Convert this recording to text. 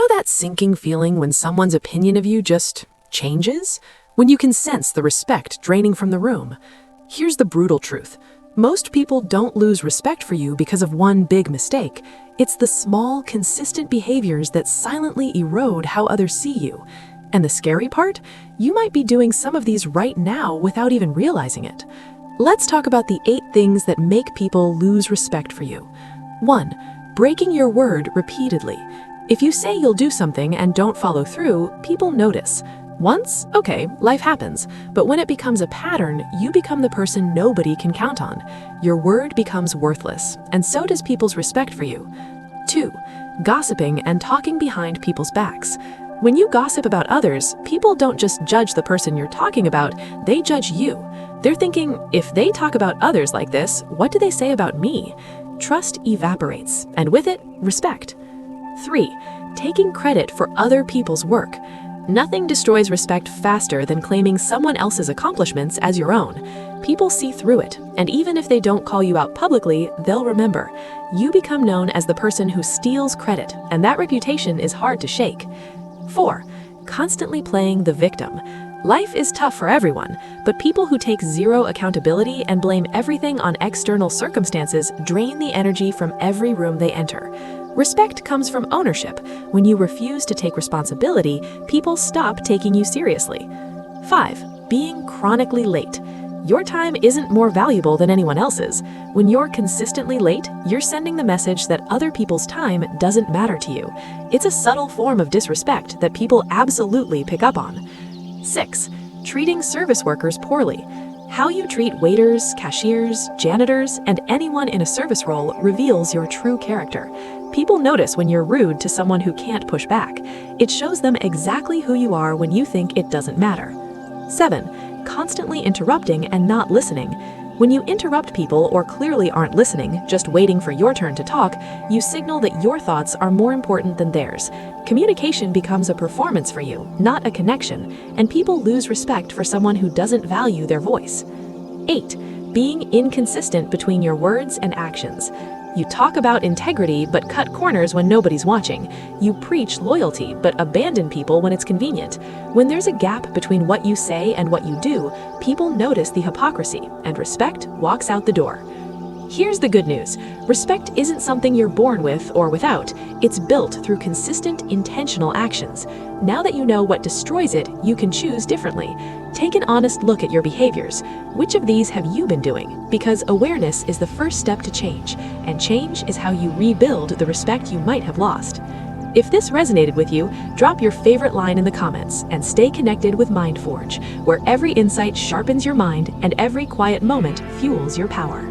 that sinking feeling when someone's opinion of you just changes? When you can sense the respect draining from the room? Here's the brutal truth. Most people don't lose respect for you because of one big mistake. It's the small, consistent behaviors that silently erode how others see you. And the scary part? You might be doing some of these right now without even realizing it. Let's talk about the 8 things that make people lose respect for you. 1. Breaking your word repeatedly. If you say you'll do something and don't follow through, people notice. Once, okay, life happens, but when it becomes a pattern, you become the person nobody can count on. Your word becomes worthless, and so does people's respect for you. 2. Gossiping and talking behind people's backs. When you gossip about others, people don't just judge the person you're talking about, they judge you. They're thinking, if they talk about others like this, what do they say about me? Trust evaporates, and with it, respect. 3. Taking credit for other people's work. Nothing destroys respect faster than claiming someone else's accomplishments as your own. People see through it, and even if they don't call you out publicly, they'll remember. You become known as the person who steals credit, and that reputation is hard to shake. 4. Constantly playing the victim. Life is tough for everyone, but people who take zero accountability and blame everything on external circumstances drain the energy from every room they enter. Respect comes from ownership. When you refuse to take responsibility, people stop taking you seriously. 5. Being chronically late. Your time isn't more valuable than anyone else's. When you're consistently late, you're sending the message that other people's time doesn't matter to you. It's a subtle form of disrespect that people absolutely pick up on. 6. Treating service workers poorly. How you treat waiters, cashiers, janitors, and anyone in a service role reveals your true character. People notice when you're rude to someone who can't push back. It shows them exactly who you are when you think it doesn't matter. 7. Constantly interrupting and not listening. When you interrupt people or clearly aren't listening, just waiting for your turn to talk, you signal that your thoughts are more important than theirs. Communication becomes a performance for you, not a connection, and people lose respect for someone who doesn't value their voice. 8. Being inconsistent between your words and actions. You talk about integrity but cut corners when nobody's watching. You preach loyalty but abandon people when it's convenient. When there's a gap between what you say and what you do, people notice the hypocrisy, and respect walks out the door. Here's the good news. Respect isn't something you're born with or without. It's built through consistent, intentional actions. Now that you know what destroys it, you can choose differently. Take an honest look at your behaviors. Which of these have you been doing? Because awareness is the first step to change, and change is how you rebuild the respect you might have lost. If this resonated with you, drop your favorite line in the comments and stay connected with MindForge, where every insight sharpens your mind and every quiet moment fuels your power.